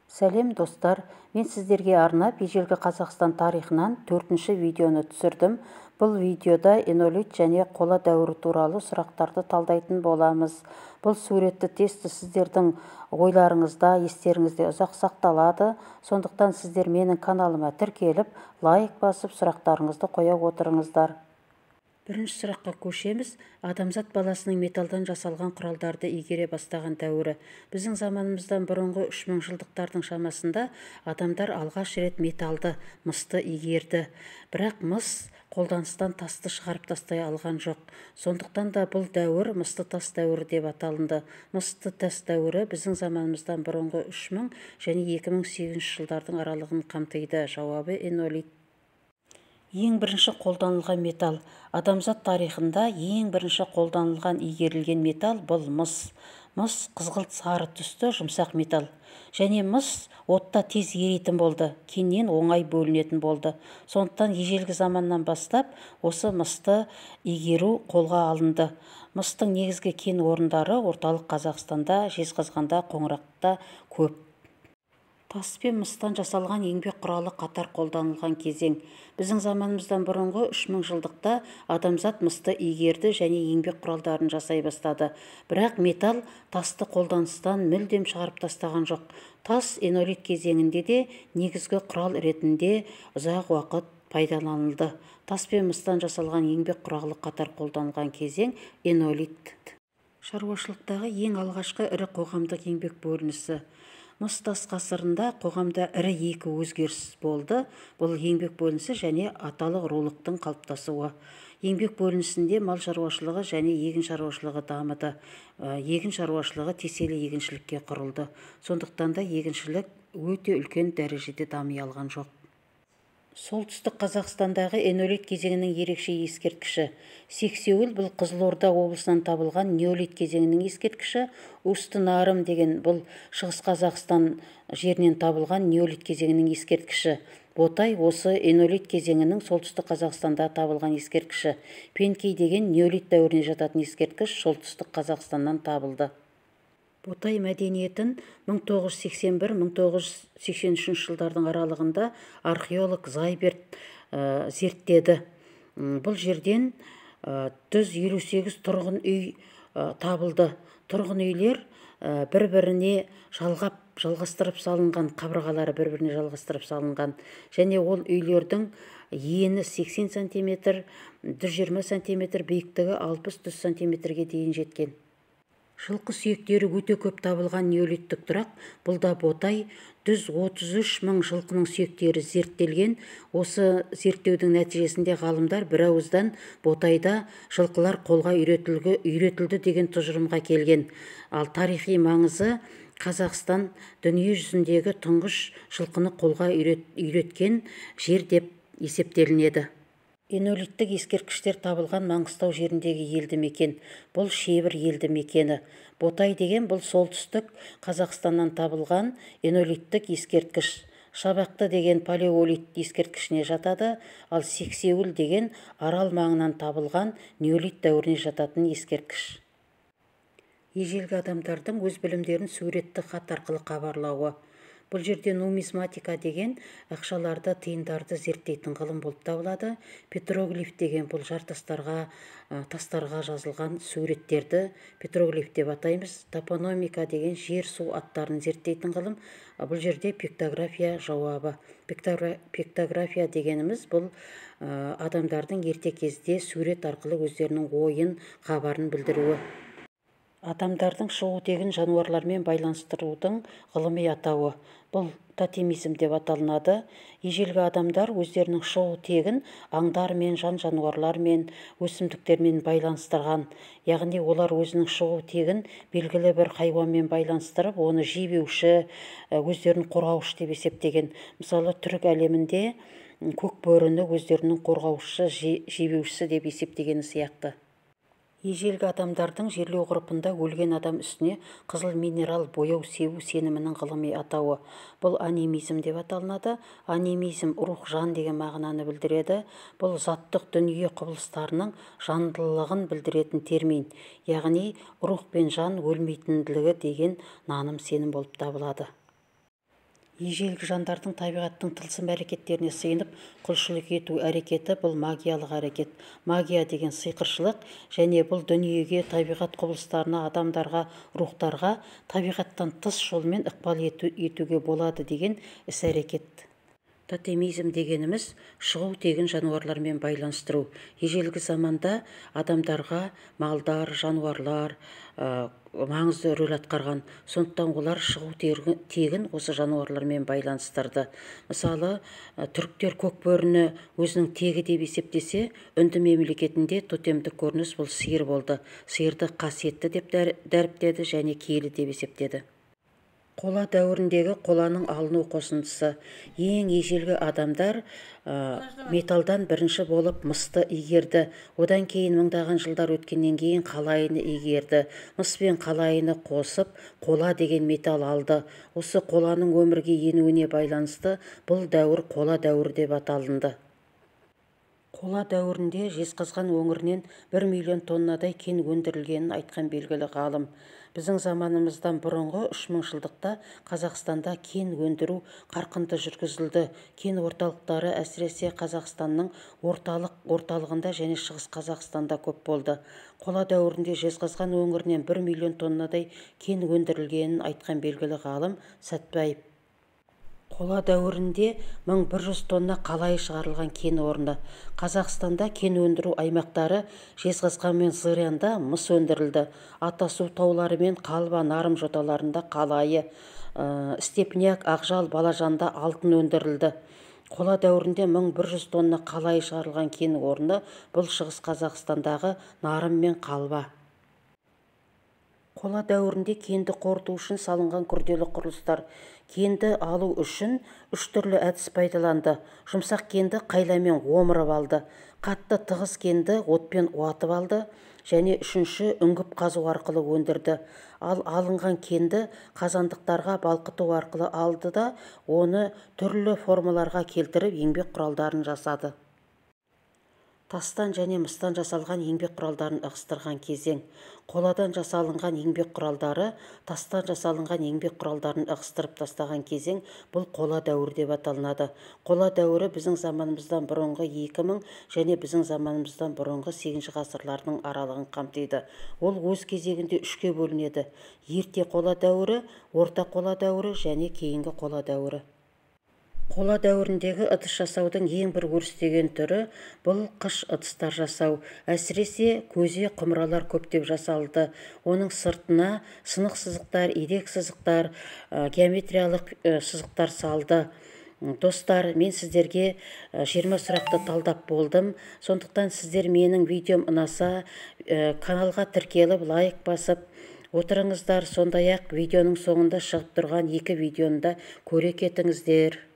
Сәлем достар, мен сіздерге арнап ежелгі Қазақстан тарихынан 4-ші видеоны түсірдім. Бұл видеода энолит және қола дәуірі туралы сұрақтарды талдайтын боламыз. Бұл суретті тесті сіздердің ойларыңызда, естеріңізде ұзақ сақталады. Сондықтан сіздер менің каналыма тіркеліп, лайк басып, сұрақтарыңызды қоя отырыңыздар. Бірінші сұраққа көшеміз. Адамзат баласының металдан жасалған құралдарды игере бастаған дәуірі. Біздің заманымыздан бұрынғы 3000 жылдықтардың шамасында адамдар алғаш рет металды, мысты игерді. Бірақ мыс қолданыстан тасты шығарып тастай алған жоқ. Сондықтан да бұл дәуір мысты тас дәуірі деп аталынды. Мысты тас дәуірі біздің заманымыздан бұрынғы 3000 және 2008 жылдардың аралығын қамтиды. Жауабы энолит. Ең бірінші қолданылған металл. Адамзат тарихында ең бірінші қолданылған игерілген металл бұл мыс. Мыс қызғылт сары түсті жұмсақ металл. Және мыс отта тез еритін болды, кейіннен оңай бөлінетін болды. Сондықтан ежелгі заманнан бастап осы мысты игеру қолға алынды. Мыстың негізгі кен орындары орталық Қазақстанда, Жезқазғанда, Қоңырақта көп. Тас пен мыстан жасалған еңбек құралы қатар қолданылған кезең. Біздің заманымыздан бұрынғы 3000 жылдықта адамзат мысты игерді және еңбек құралдарын жасай бастады. Бірақ металл тасты қолданыстан мүлдем шығарып тастаған жоқ. Тас энолит кезеңінде де негізгі құрал ретінде ұзақ уақыт пайдаланылды. Тас пен мыстан жасалған еңбек құралы қатар қолданылған кезең энолит. Шаруашылықтағы ең алғашқы ірі қоғамдық еңбек бөлінісі. Мыс тас ғасырында қоғамда ірі екі өзгеріс болды. Бұл еңбек бөлінісі және аталық рулықтың қалыптасуы. Еңбек бөлінісінде мал шаруашылығы және егін шаруашылығы дамыды. Егін шаруашылығы теселі егіншілікке құрылды. Сондықтан да егіншілік өте үлкен дәрежеде дами алған жоқ. Солтүстік Қазақстандағы энолит кезеңінің ерекше ескерткіші. Сексеуіл бұл Қызылорда облысынан табылған неолит кезеңінің ескерткіші. Усты-Нарым деген бұл Шығыс Қазақстан жерінен табылған неолит кезеңінің ескерткіші. Ботай осы энолит кезеңінің солтүстік Қазақстанда табылған ескерткіші. Пенкей деген неолит дәуіріне жататын ескерткіш солтүстік Қазақстаннан табылды. Ботай мәдениетін 1981-1983 жылдардың аралығында археолог Зайберт зерттеді. Бұл жерден 158 тұрғын үй табылды. Тұрғын үйлер бір-біріне жалғастырып салынған, қабырғалары бір-біріне жалғастырып салынған. Және ол үйлердің ені 80 см, 120 см, биіктігі 60-100 см-ге дейін жеткен. Жылқы сүйектері өте көп табылған неолиттік тұрақ. Бұлда Ботай 133 мың жылқының сүйектері зерттелген. Осы зерттеудің нәтижесінде ғалымдар бір ауыздан Ботайда жылқылар қолға үйретілді деген тұжырымға келген. Ал тарихи маңызы Қазақстан дүние жүзіндегі тұңғыш жылқыны қолға үйреткен жер деп есептелінеді. Энолиттік ескерткіштер табылған Маңғыстау жеріндегі елді мекен. Бұл Шебір елді мекені. Ботай деген бұл солтүстік Қазақстаннан табылған энолиттік ескерткіш. Шабақты деген палеолит ескерткішіне жатады, ал Сексеуіл деген Арал маңынан табылған неолит дәуіріне жататын ескерткіш. Ежелгі адамдардың өз білімдерін суретті хат арқылы хабарлауы. Бұл жерде нумизматика деген ақшаларды, тиындарды зерттейтін ғылым болып табылады. Петроглиф деген бұл жартастарға, тастарға жазылған суреттерді петроглиф деп атаймыз. Топономика деген жер, су аттарын зерттейтін ғылым. Бұл жерде пиктография жауабы. Пиктография дегеніміз бұл адамдардың ерте кезде сурет арқылы өздерінің ойын, хабарын білдіруі. Адамдардың шығу тегін жануарлармен байланыстырудың ғылыми атауы. Бұл тотемизм деп аталынады. Ежелгі адамдар өздерінің шығу тегін аңдармен, жан-жануарлармен, өсімдіктермен байланыстырған. Яғни олар өзінің шығу тегін белгілі бір хайуанмен байланыстырып, оны жебеуші, өздерін қорғаушы деп есептеген. Мысалы, түрік әлемінде көк бөріні өздерінің қорғаушы, жебеушісі деп есептегені сияқты. Ежелгі адамдардың жерлеу ғұрпында өлген адам үстіне қызыл минерал бояу себу сенімінің ғылыми атауы. Бұл анимизм деп аталынады. Анимизм рух, жан деген мағынаны білдіреді. Бұл заттық дүние құбылыстарының жандылығын білдіретін термин. Яғни рух пен жан өлмейтіндігі деген наным сенім болып табылады. Ежелгі жандардың табиғаттың тылсым әрекеттеріне сыйынып құлшылық ету әрекеті бұл магиялық әрекет. Магия деген сиқыршылық, және бұл дүниеге, табиғат құбылыстарына, адамдарға, рухтарға табиғаттан тыс жолмен ықпал етуге болады деген іс-әрекет. Тотемизм дегеніміз шығу тегін жануарлармен байланыстыру. Ежелгі заманда адамдарға малдар, жануарлар маңызды рөл атқарған. Сондықтан олар шығу тегін осы жануарлармен байланыстырды. Мысалы, түріктер көкбөріні өзінің тегі деп есептесе, үнді мемлекетінде тотемдік көрініс бұл сиыр болды. Сиырды қасиетті деп дәріптеді және киелі деп есептеді. Қола дәуіріндегі қоланың алыну қосындысы. Ең ежелгі адамдар металдан бірінші болып мысты игерді. Одан кейін мыңдаған жылдар өткеннен кейін қалайыны игерді. Мыс пен қалайыны қосып, қола деген металл алды. Осы қоланың өмірге енуіне байланысты бұл дәуір қола дәуірі деп аталынды. Қола дәуірінде Жезқазған өңірінен 1 миллион тоннадай кен өндірілгенін айтқан белгілі ғалым. Біздің заманымыздан бұрынғы 3000 жылдықта Қазақстанда кен өндіру қарқынды жүргізілді. Кен орталықтары әсіресе Қазақстанның орталығында және шығыс Қазақстанда көп болды. Қола дәуірінде Жезқазған өңірінен 1 миллион тоннадай кен өндірілгенін айтқан белгілі ғалым Сәтбаев. Қола дәуірінде 1100 тонна қалайы шығарылған кен орны. Қазақстанда кен өндіру аймақтары Жезқазған мен Зырянда мыс өндірілді. Атасу таулары мен Қалба, Нарым жоталарында қалайы, Степняк, Ақжал, Балажанда алтын өндірілді. Қола дәуірінде 1100 тонна қалайы шығарылған кен орны бұл шығыс Қазақстандағы Нарым мен Қалба. Қола дәуірінде кенді қорыту үшін салынған күрделі құрылыстар. Кенді алу үшін 3 түрлі әдіс пайдаланды. Жұмсақ кенді қайламен омырып алды. Қатты тығыз кенді отпен уатып алды. Және үшінші үңгіп қазу арқылы өндірді. Ал алынған кенді қазандықтарға балқыту арқылы алды да, оны түрлі формаларға келтіріп еңбек құралдарын жасады. Тастан және мыстан жасалған еңбек құралдарын ығыстырған кезең. Қоладан жасалынған еңбек құралдары тастан жасалынған еңбек құралдарын ығыстырып тастаған кезең бұл қола дәуірі деп аталынады. Қола дәуірі біздің заманымыздан бұрынғы 2000 және біздің заманымыздан бұрынғы 8 ғасырлардың аралығын қамтиды. Ол өз кезегінде 3-ке бөлінеді: ерте қола дәуірі, орта қола дәуірі және кейінгі қола дәуірі. Қола дәуіріндегі ыдыс жасаудың ең бір өрістеген түрі бұл қыш ыдыстар жасау. Әсіресе көзе құмыралар көптеп жасалды. Оның сыртына сынық сызықтар, ирек сызықтар, геометриялық сызықтар салды. Достар, мен сіздерге 20 сұрақты талдап болдым. Сондықтан сіздер менің видеом ұнаса, каналға тіркеліп, лайк басып отырыңыздар. Сондай-ақ видеоның соңында шығып тұрған 2 видеоны да көре кетіңіздер.